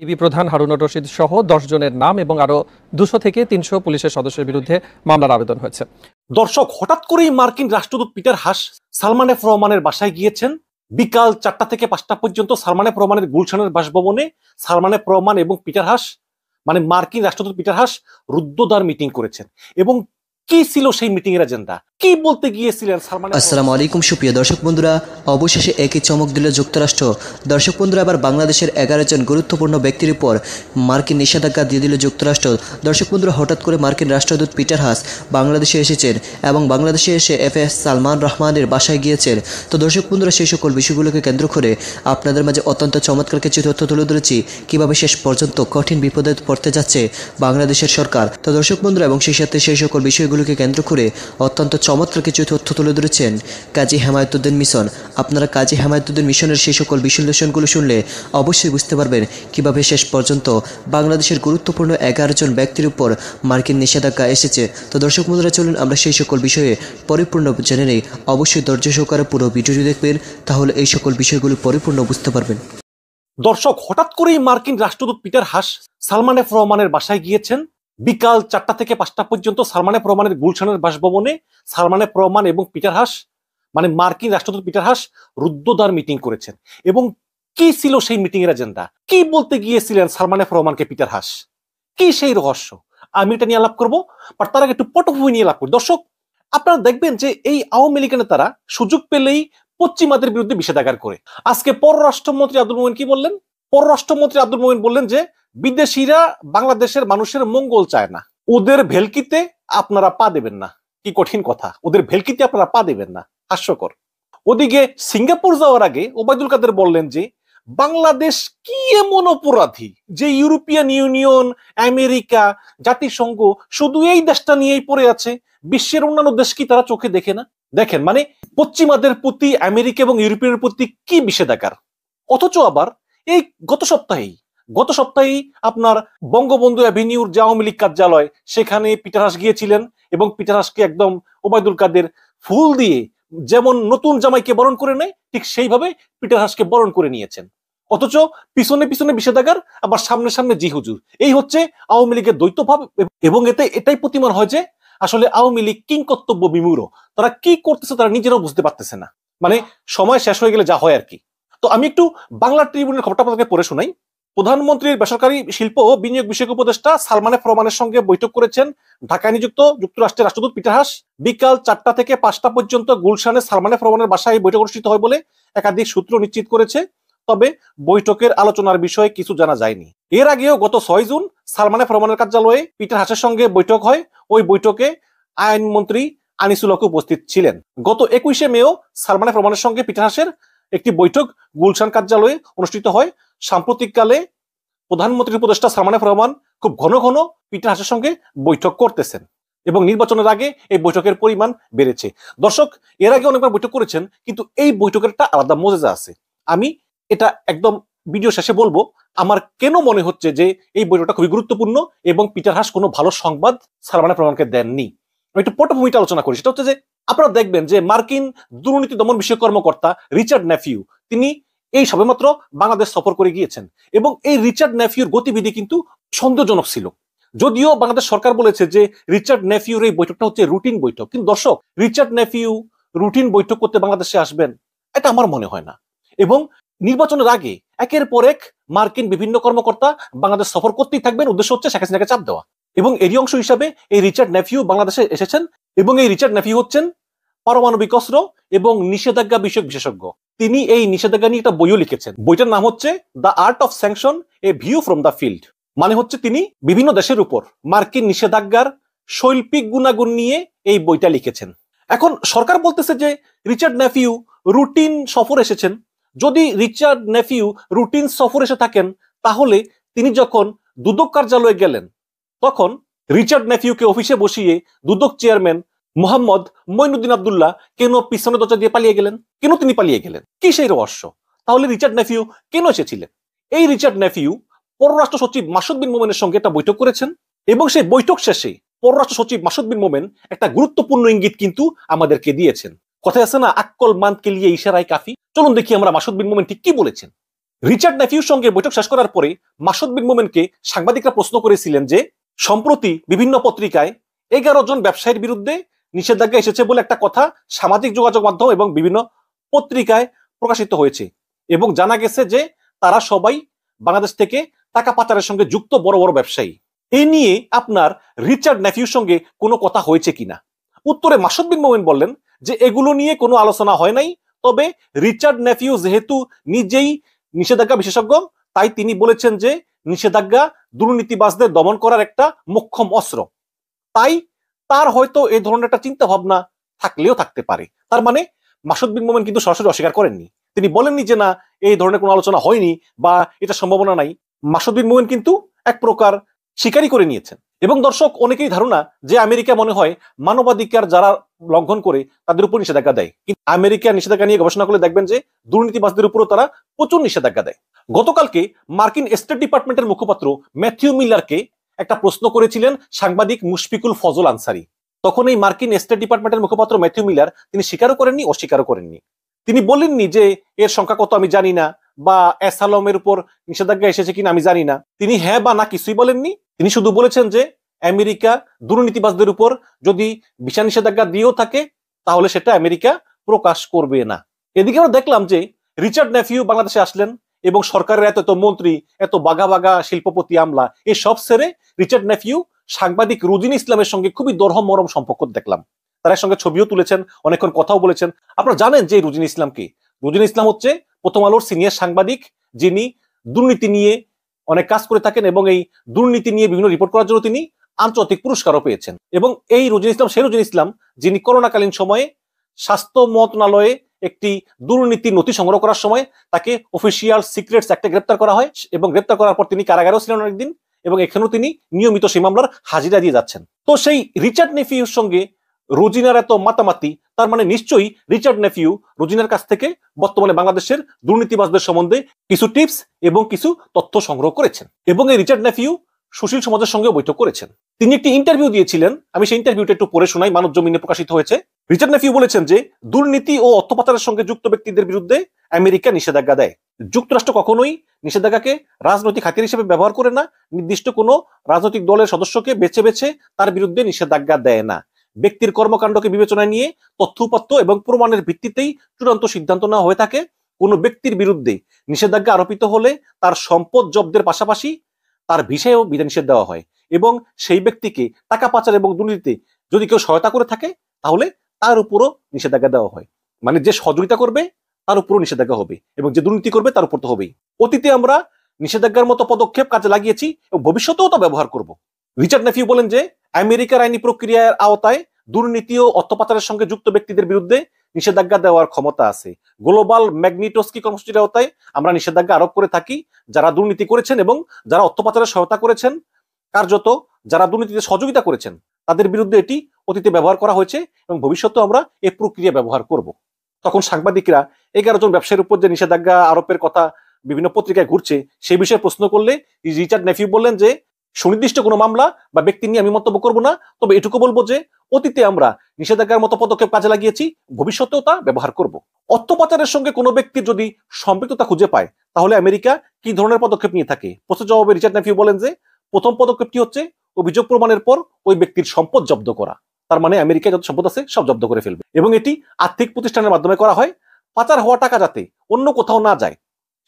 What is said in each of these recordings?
DB প্রধান হারুনুর রশিদ সহ 10 জনের নাম এবং আরো 200 থেকে 300 পুলিশের সদস্যের বিরুদ্ধে মামলার আবেদন হয়েছে। দর্শক, হঠাৎ করেই মার্কিন রাষ্ট্রদূত পিটার হাস সালমান এফ রহমানের বাসায় গিয়েছেন। বিকাল 4টা থেকে 5টা পর্যন্ত সালমান এফ রহমানের গুলশানের বাসভবনে সালমান এফ রহমান এবং পিটার হাস মার্কিন রাষ্ট্রদূত পিটার হাস রুদ্ধদ্বার মিটিং করেছেন। এবং কি ছিল সেই মিটিং এর এজেন্ডা, কি বলতে গিয়েছিলেন সালমান? আসসালামু আলাইকুম সুপ্রিয় দর্শক বন্ধুরা, অবশেষে একই চমক দিল যুক্তরাষ্ট্র। দর্শক বন্ধুরা, এবার বাংলাদেশের 11 জন গুরুত্বপূর্ণ ব্যক্তির উপর মার্কিন নিষেধাজ্ঞা দিয়ে দিল যুক্তরাষ্ট্র। দর্শক বন্ধুরা, হঠাৎ করে মার্কিন রাষ্ট্রদূত পিটার হাস বাংলাদেশে এসেছেন এবং বাংলাদেশে এসে এফএস সালমান রহমানের বাসায় গিয়েছেন। তো দর্শক বন্ধুরা, সেই সকল বিষয়গুলোকে কেন্দ্র করে আপনাদের মাঝে অত্যন্ত চমৎকার কিছু তথ্য তুলে ধরেছি, কিভাবে শেষ পর্যন্ত কঠিন বিপদে পড়তে যাচ্ছে বাংলাদেশের সরকার। তো দর্শক বন্ধুরা, এবং সেই সাথে সেই সকল বিষয়গুলোকে কেন্দ্র করে অত্যন্ত চমৎকার কিছু তথ্য তুলে ধরেছেন কাজী হেমায়েতুদ্দিন মিশন। আপনারা কাজী হেমায়েতুদ্দিন মিশনের সেই সকল বিশ্লেষণগুলো শুনলে অবশ্যই বুঝতে পারবেন কিভাবে শেষ পর্যন্ত বাংলাদেশের গুরুত্বপূর্ণ 11 জন ব্যক্তির উপর মার্কিন নিষেধাজ্ঞা এসেছে। তো দর্শক বন্ধুরা, চলুন আমরা সেই সকল বিষয়ে পরিপূর্ণ জেনে নেই। অবশ্যই ধৈর্য সহকারে পুরো ভিডিওটি দেখবেন, তাহলে এই সকল বিষয়গুলো পরিপূর্ণ বুঝতে পারবেন। দর্শক, হঠাৎ করেই মার্কিন রাষ্ট্রদূত পিটার হাস সালমান এফ রহমানের বাসায় গিয়েছেন। বিকাল 4টা থেকে 5টা পর্যন্ত সালমান এফ রহমানের গুলশানের বাসভবনে সালমান এফ রহমান এবং পিটার হাস মার্কিন রাষ্ট্রদূত পিটার হাস রুদ্ধদ্বার মিটিং করেছেন। এবং কি ছিল সেই মিটিং এর এজেন্ডা, কি বলতে গিয়েছিলেন সালমান এফ রহমানকে পিটার হাস, কি সেই রহস্য, আমি এটা নিয়ে আলাপ করবো। বাট তার আগে একটু পটভূমি নিয়ে আলাপ করি। দর্শক, আপনারা দেখবেন যে এই আওয়ামী লীগের নেতারা সুযোগ পেলেই পশ্চিমাদের বিরুদ্ধে নিষেধাজ্ঞা করে। আজকে পররাষ্ট্রমন্ত্রী আব্দুল মোমেন কি বললেন? পররাষ্ট্রমন্ত্রী আব্দুল মোমেন বললেন যে বিদেশিরা বাংলাদেশের মানুষের মঙ্গল চায় না, ওদের ভেলকিতে আপনারা পা দেবেন না। কি কঠিন কথা, ওদের ভেলকিতে আপনারা পা দেবেন না, হাস্যকর। ওদিকে সিঙ্গাপুর যাওয়ার আগে ওবায়দুল কাদের বললেন যে বাংলাদেশ কি এমন অপরাধী যে ইউরোপিয়ান ইউনিয়ন, আমেরিকা, জাতিসংঘ শুধু এই দেশটা নিয়েই পড়ে আছে, বিশ্বের অন্যান্য দেশ কি তারা চোখে দেখে না? দেখেন, পশ্চিমাদের প্রতি আমেরিকা এবং ইউরোপিয়ানের প্রতি কি বিষেধাজ্ঞা। অথচ আবার এই গত সপ্তাহেই আপনার বঙ্গবন্ধু অ্যাভিনিউর যে আওয়ামী লীগ কার্যালয়, সেখানে পিটার হাস গিয়েছিলেন এবং পিটার হাসকে একদম ওবায়দুল কাদের ফুল দিয়ে যেমন নতুন জামাইকে বরণ করে নেয়, ঠিক সেইভাবে পিটার হাসকে বরণ করে নিয়েছেন। অথচ পিছনে পিছনে বিষেধাগার, আবার সামনে সামনে জি হুজুর। এই হচ্ছে আওয়ামী লীগের দ্বৈতভাব। এবং এতে এটাই প্রতিমান হয় যে আসলে আওয়ামী লীগ কিংকর্তব্য বিমূঢ়, তারা কি করতেছে তারা নিজেরাও বুঝতে পারতেছে না। সময় শেষ হয়ে গেলে যা হয় আর কি। তো আমি একটু বাংলা ট্রিবিউনের খবরটা আপনাদেরকে পড়ে শোনাই। প্রধানমন্ত্রীর বেসরকারি শিল্প ও বিনিয়োগ বিষয়ক উপদেষ্টা সালমান এফ রহমানের সঙ্গে বৈঠক করেছেন ঢাকায় নিযুক্ত যুক্তরাষ্ট্রের রাষ্ট্রদূত পিটার হাস। বিকাল 4টা থেকে 5টা পর্যন্ত গুলশানে সালমান এফ রহমানের বাসায় বৈঠক অনুষ্ঠিত হয় বলে একাধিক সূত্র নিশ্চিত করেছে। তবে বৈঠকের আলোচনার বিষয়ে কিছু জানা যায়নি। এর আগেও গত 6 জুন সালমান এফ রহমানের কার্যালয়ে পিটার হাসের সঙ্গে বৈঠক হয়। ওই বৈঠকে আইনমন্ত্রী আনিসুল হক উপস্থিত ছিলেন। গত 21শে মেও সালমান এফ রহমানের সঙ্গে পিটার হাসের একটি বৈঠক গুলশান কার্যালয়ে অনুষ্ঠিত হয়। সাম্প্রতিককালে প্রধানমন্ত্রীর উপদেষ্টা সালমান এফ রহমান খুব ঘন ঘন পিটার হাসের সঙ্গে বৈঠক করতেছেন এবং নির্বাচনের আগে এই বৈঠকের পরিমাণ বেড়েছে। দর্শক, এর আগে অনেকবার বৈঠক করেছেন, কিন্তু এই বৈঠকের একটা আলাদা মজা আছে। আমি এটা একদম ভিডিও শেষে বলবো আমার কেন মনে হচ্ছে যে এই বৈঠকটা খুবই গুরুত্বপূর্ণ এবং পিটার হাস কোনো ভালো সংবাদ সালমান এফ রহমানকে দেননি। আমি একটু পটভূমিটা আলোচনা করি। সেটা হচ্ছে যে আপনারা দেখবেন যে মার্কিন দুর্নীতি দমন বিষয়ক কর্মকর্তা রিচার্ড নেফিউ, তিনি এই সবেমাত্র বাংলাদেশ সফর করে গিয়েছেন এবং এই রিচার্ড নেফিউর গতিবিধি কিন্তু সন্দেহজনক ছিল। যদিও বাংলাদেশ সরকার বলেছে যে রিচার্ড নেফিউর এই বৈঠকটা হচ্ছে রুটিন বৈঠক, কিন্তু দর্শক, রিচার্ড নেফিউ রুটিন বৈঠক করতে বাংলাদেশে আসবেন এটা আমার মনে হয় না। এবং নির্বাচনের আগে একের পর এক মার্কিন বিভিন্ন কর্মকর্তা বাংলাদেশ সফর করতেই থাকবেন, উদ্দেশ্য হচ্ছে শেখ হাসিনাকে চাপ দেওয়া। এবং এরই অংশ হিসাবে এই রিচার্ড নেফিউ বাংলাদেশে এসেছেন এবং এই রিচার্ড নেফিউ হচ্ছেন পারমাণবিক অস্ত্র এবং নিষেধাজ্ঞা বিষয়ক বিশেষজ্ঞ। তিনি এই নিষেধাজ্ঞা নিয়ে একটা বইও লিখেছেন। বইটার নাম হচ্ছে the art of sanction, a view from the field. হচ্ছে তিনি বিভিন্ন দেশের উপর মার্কিন নিষেধাজ্ঞার শৈল্পিক গুণাগুণ নিয়ে এই বইটা লিখেছেন। এখন সরকার বলতেছে যে রিচার্ড নেফিউ রুটিন সফর এসেছেন। যদি রিচার্ড নেফিউ রুটিন সফর এসে থাকেন, তাহলে তিনি যখন দুদক কার্যালয়ে গেলেন তখন রিচার্ড নেফিউকে অফিসে বসিয়ে দুদক চেয়ারম্যান মোহাম্মদ মঈনুদ্দিন আব্দুল্লাহ কেন পিছনে দরজা দিয়ে পালিয়ে গেলেন? কেন তিনি পালিয়ে গেলেন? কি সেই রহস্য? তাহলে রিচার্ড নেফিউ কেন এসেছিলেন? এই রিচার্ড নেফিউ পররাষ্ট্র সচিব মাসুদ বিন মোমেনের সঙ্গে একটা বৈঠক করেছেন এবং সেই বৈঠক শেষে পররাষ্ট্র সচিব মাসুদ বিন মোমেন একটা গুরুত্বপূর্ণ ইঙ্গিত কিন্তু আমাদেরকে দিয়েছেন। কথায় আছে না, আক্কল মানকে লিয়ে ইশারায় কাফি। চলুন দেখি আমরা মাসুদ বিন মোমেন ঠিক কি বলেছেন। রিচার্ড নেফিউর সঙ্গে বৈঠক শেষ করার পরে মাসুদ বিন মোমেনকে সাংবাদিকরা প্রশ্ন করেছিলেন যে সম্প্রতি বিভিন্ন পত্রিকায় 11 জন ব্যবসায়ীর বিরুদ্ধে নিষেধাজ্ঞা এসেছে বলে একটা কথা সামাজিক যোগাযোগ মাধ্যম এবং বিভিন্ন পত্রিকায় প্রকাশিত হয়েছে এবং জানা গেছে যে তারা সবাই বাংলাদেশ থেকে টাকা পাচারের সঙ্গে যুক্ত বড় বড় ব্যবসায়ী। এই নিয়ে আপনার রিচার্ড নেফিউর সঙ্গে কোনো কথা হয়েছে কিনা? উত্তরে মাসুদ বিন মোমেন বললেন যে এগুলো নিয়ে কোনো আলোচনা হয় নাই, তবে রিচার্ড নেফিউ যেহেতু নিজেই নিষেধাজ্ঞা বিশেষজ্ঞ তাই তিনি বলেছেন যে নিষেধাজ্ঞা দুর্নীতিবাজদের দমন করার একটা মোক্ষম অস্ত্র, তাই তার হয়তো এই ধরনের একটা চিন্তা ভাবনা থাকলেও থাকতে পারে। তার মানে মাসুদ বিন মোমেন কিন্তু সরাসরি অস্বীকার করেননি, তিনি বলেননি যে না এই ধরনের কোনো আলোচনা হয়নি বা এটা সম্ভাবনা নাই। মাসুদ বিন মোমেন কিন্তু এক প্রকার স্বীকারই করে নিয়েছেন। এবং দর্শক অনেকেই ধারণা যে আমেরিকা মনে হয় মানবাধিকার যারা লঙ্ঘন করে তাদের উপর নিষেধাজ্ঞা দেয়, কিন্তু আমেরিকা নিষেধাজ্ঞা নিয়ে গবেষণা করলে দেখবেন যে দুর্নীতিবাজদের উপরও তারা প্রচুর নিষেধাজ্ঞা দেয়। গতকালকে মার্কিন স্টেট ডিপার্টমেন্টের মুখপাত্র ম্যাথিউ মিলারকে একটা প্রশ্ন করেছিলেন সাংবাদিক মুশফিকুল ফজল আনসারি। তখন এই মার্কিন স্টেট ডিপার্টমেন্টের মুখপাত্র ম্যাথিউ মিলার তিনি স্বীকারও করেননি অস্বীকারও করেননি। তিনি বলেননি যে এর সংখ্যা কত আমি জানি না বা অ্যাসালমের উপর নিষেধাজ্ঞা এসেছে কিনা আমি জানি না, তিনি হ্যাঁ বা না কিছুই বলেননি। তিনি শুধু বলেছেন যে আমেরিকা দুর্নীতিবাজদের উপর যদি ভিসা নিষেধাজ্ঞা দিয়েও থাকে তাহলে সেটা আমেরিকা প্রকাশ করবে না। এদিকে আমরা দেখলাম যে রিচার্ড নেফিউ বাংলাদেশে আসলেন এবং সরকারের এত মন্ত্রী, এত বাঘা বাঘা শিল্পপতি আমলা, এই সব সেরে রিচার্ড নেফিউ সাংবাদিক রুজিন ইসলামের সঙ্গে খুবই দরহম মরম সম্পর্ক দেখলাম। তার সঙ্গে ছবিও তুলেছেন, অনেকক্ষণ কথাও বলেছেন। আপনারা জানেন যে রুজিন ইসলাম কি? রুজিন ইসলাম হচ্ছে প্রথম আলোর সিনিয়র সাংবাদিক, যিনি দুর্নীতি নিয়ে অনেক কাজ করে থাকেন এবং এই দুর্নীতি নিয়ে বিভিন্ন রিপোর্ট করার জন্য তিনি আন্তর্জাতিক পুরস্কারও পেয়েছেন। এবং এই রুজিন ইসলাম সেই রুজিন ইসলাম যিনি করোনাকালীন সময়ে স্বাস্থ্য মন্ত্রণালয়ে একটি দুর্নীতি নথি সংগ্রহ করার সময় তাকে অফিসিয়াল সিক্রেটস অ্যাক্টে গ্রেপ্তার করা হয় এবং গ্রেপ্তার করার পর তিনি কারাগারেও ছিলেন অনেকদিন এবং এখানেও তিনি নিয়মিত সেই মামলার হাজিরা দিয়ে যাচ্ছেন। তো সেই রিচার্ড নেফিউর সঙ্গে রুজিনার এত মাতামাতি, তার মানে নিশ্চয়ই রিচার্ড নেফিউ রুজিনার কাছ থেকে বর্তমানে বাংলাদেশের দুর্নীতিবাজদের সম্বন্ধে কিছু টিপস এবং কিছু তথ্য সংগ্রহ করেছেন। এবং এই রিচার্ড নেফিউ সুশীল সমাজের সঙ্গে বৈঠক করেছেন। তিনি একটি ইন্টারভিউ দিয়েছিলেন, আমি সেই ইন্টারভিউটা একটু পড়ে শোনাই, মানব জমিনে প্রকাশিত হয়েছে। রিচার্ড নেফিউ বলেছেন যে দুর্নীতি ও অর্থ পাচারের সঙ্গে যুক্ত ব্যক্তিদের বিরুদ্ধে আমেরিকা নিষেধাজ্ঞা দেয়। যুক্তরাষ্ট্র কখনোই নিষেধাজ্ঞাকে রাজনৈতিক হাতিয়ার হিসেবে ব্যবহার করে না, নির্দিষ্ট কোনো রাজনৈতিক দলের সদস্যকে বেছে বেছে তার বিরুদ্ধে নিষেধাজ্ঞা দেয় না। ব্যক্তির কর্মকাণ্ডকে বিবেচনায় নিয়ে তথ্য উপাত্ত এবং প্রমাণের ভিত্তিতেই চূড়ান্ত সিদ্ধান্ত নেওয়া হয়ে থাকে। কোনো ব্যক্তির বিরুদ্ধে নিষেধাজ্ঞা আরোপিত হলে তার সম্পদ জব্দের পাশাপাশি তার ভিসায়ও বিধিনিষেধ দেওয়া হয় এবং সেই ব্যক্তিকে টাকা পাচার এবং দুর্নীতিতে যদি কেউ সহায়তা করে থাকে তাহলে তার উপরও নিষেধাজ্ঞা দেওয়া হয়। মানে যে সহযোগিতা করবে তার উপরও নিষেধাজ্ঞা হবে এবং যে দুর্নীতি করবে তার উপর তো হবেই। অতীতে আমরা নিষেধাজ্ঞার মতো পদক্ষেপ কাজে লাগিয়েছি এবং ভবিষ্যতেও তা ব্যবহার করব। রিচার্ড নেফিউ বলেন যে আমেরিকার আইনি প্রক্রিয়ার আওতায় দুর্নীতি ও অর্থ পাচারের সঙ্গে যুক্ত ব্যক্তিদের বিরুদ্ধে নিষেধাজ্ঞা দেওয়ার ক্ষমতা আছে। গ্লোবাল ম্যাগনিটোস্কি কর্মসূচির আওতায় আমরা নিষেধাজ্ঞা আরোপ করে থাকি যারা দুর্নীতি করেছেন এবং যারা অর্থ পাচারের সহায়তা করেছেন, কার্যত যারা দুর্নীতিতে সহযোগিতা করেছেন তাদের বিরুদ্ধে এটি অতীতে ব্যবহার করা হয়েছে এবং ভবিষ্যতেও আমরা এই প্রক্রিয়া ব্যবহার করব। তখন সাংবাদিকরা 11 জন ব্যবসায়ীর উপর যে নিষেধাজ্ঞা আরোপের কথা বিভিন্ন পত্রিকায় ঘুরছে সেই বিষয়ে প্রশ্ন করলে রিচার্ড নেফিউ বললেন যে সুনির্দিষ্ট কোনো মামলা বা ব্যক্তি নিয়ে আমি মন্তব্য করব না, তবে এটুকু বলবো যে অতীতে আমরা নিষেধাজ্ঞার মতো পদক্ষেপ কাজে লাগিয়েছি, ভবিষ্যতেও তা ব্যবহার করব। অর্থ পাচারের সঙ্গে কোনো ব্যক্তির যদি সম্পৃক্ততা খুঁজে পায় তাহলে আমেরিকা কি ধরনের পদক্ষেপ নিয়ে থাকে? প্রশ্নের জবাবে রিচার্ড নেফিউ বলেন যে প্রথম পদক্ষেপটি হচ্ছে অভিযোগ প্রমাণের পর ওই ব্যক্তির সম্পদ জব্দ করা। তার মানে আমেরিকায় যত সম্পদ আছে সব জব্দ করে ফেলবে এবং এটি আর্থিক প্রতিষ্ঠানের মাধ্যমে করা হয়। পাচার হওয়া টাকা যাতে অন্য কোথাও না যায়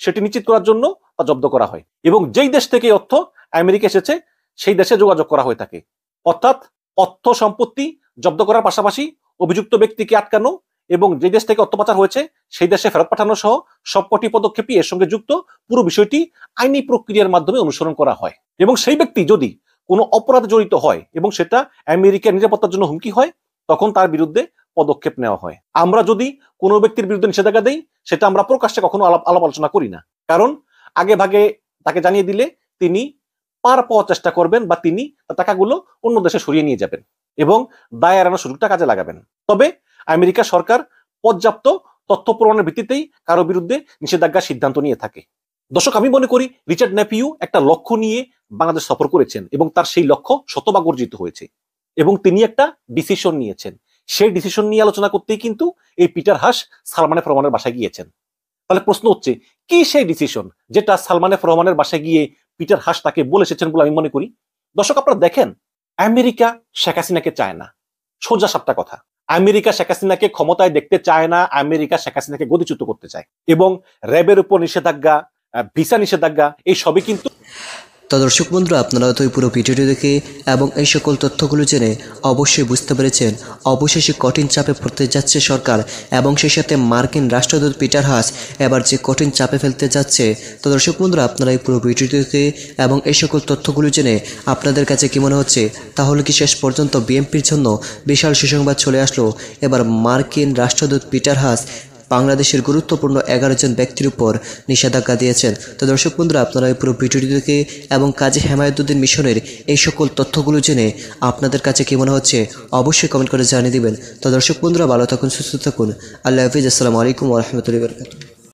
সেটি নিশ্চিত করার জন্য তা জব্দ করা হয় এবং যেই দেশ থেকে অর্থ আমেরিকা এসেছে সেই দেশে যোগাযোগ করা হয়ে থাকে। অর্থাৎ অর্থ সম্পত্তি জব্দ করার পাশাপাশি অভিযুক্ত ব্যক্তিকে আটকানো এবং যে দেশ থেকে অর্থ পাচার হয়েছে সেই দেশে ফেরত পাঠানো সহ সবকটি পদক্ষেপই এর সঙ্গে যুক্ত। পুরো বিষয়টি আইনি প্রক্রিয়ার মাধ্যমে অনুসরণ করা হয় এবং সেই ব্যক্তি যদি কোনো অপরাধে জড়িত হয় এবং সেটা আমেরিকার নিরাপত্তার জন্য হুমকি হয় তখন তার বিরুদ্ধে পদক্ষেপ নেওয়া হয়। আমরা যদি কোনো ব্যক্তির বিরুদ্ধে নিষেধাজ্ঞা দেই সেটা আমরা প্রকাশ্যে কখনো আলাপ আলোচনা করি না, কারণ আগে ভাগে তাকে জানিয়ে দিলে তিনি পার পাওয়ার চেষ্টা করবেন বা তিনি টাকাগুলো অন্য দেশে সরিয়ে নিয়ে যাবেন এবং দায় এড়ানোর সুযোগটা কাজে লাগাবেন। তবে আমেরিকা সরকার পর্যাপ্ত তথ্য প্রমাণের ভিত্তিতেই কারো বিরুদ্ধে নিষেধাজ্ঞার সিদ্ধান্ত নিয়ে থাকে। দর্শক, আমি মনে করি রিচার্ড নেফিউ একটা লক্ষ্য নিয়ে বাংলাদেশ সফর করেছেন এবং তার সেই লক্ষ্য শতভাগ অর্জিত হয়েছে এবং তিনি একটা ডিসিশন নিয়েছেন। সেই ডিসিশন নিয়ে আলোচনা করতেই কিন্তু এই পিটার হাস সালমান এফ রহমানের বাসায় গিয়েছেন। তাহলে প্রশ্ন হচ্ছে কি সেই ডিসিশন যেটা সালমান এফ রহমানের বাসায় গিয়ে পিটার হাস তাকে বলে এসেছেন বলে আমি মনে করি। দর্শক, আপনারা দেখেন, আমেরিকা শেখ হাসিনাকে চায় না, সোজা সাপটা কথা। আমেরিকা শেখ হাসিনাকে ক্ষমতায় দেখতে চায় না, আমেরিকা শেখ হাসিনাকে গদিচ্যুত করতে চায়, এবং র্যাবের উপর নিষেধাজ্ঞা, ভিসা নিষেধাজ্ঞা, এই সবই কিন্তু। তো দর্শক বন্ধুরা, আপনারা তো এই পুরো ভিডিওটি দেখে এবং এই সকল তথ্যগুলো জেনে অবশ্যই বুঝতে পেরেছেন অবশেষে কঠিন চাপে পড়তে যাচ্ছে সরকার, এবং সেই সাথে মার্কিন রাষ্ট্রদূত পিটার হাস এবার যে কঠিন চাপে ফেলতে যাচ্ছে। তো দর্শক বন্ধুরা, আপনারা এই পুরো ভিডিওটি দেখে এবং এই সকল তথ্যগুলো জেনে আপনাদের কাছে কি মনে হচ্ছে? তাহলে কি শেষ পর্যন্ত বিএনপির জন্য বিশাল সুসংবাদ চলে আসলো? এবার মার্কিন রাষ্ট্রদূত পিটার হাস বাংলাদেশের গুরুত্বপূর্ণ 11 জন ব্যক্তির উপর নিষেধাজ্ঞা দিয়েছেন। তো দর্শক বন্ধুরা, আপনারা এই পুরো ভিডিওটি দেখে এবং কাজী হেমায়েতুদ্দিন মিশনের এই সকল তথ্যগুলো জেনে আপনাদের কাছে কি মনে হচ্ছে অবশ্যই কমেন্ট করে জানিয়ে দিবেন। তো দর্শক বন্ধুরা, ভালো থাকুন, সুস্থ থাকুন। আল্লাহ হাফিজ। আসসালামু আলাইকুম ওয়া রাহমাতুল্লাহি ওয়া বারাকাতুহু।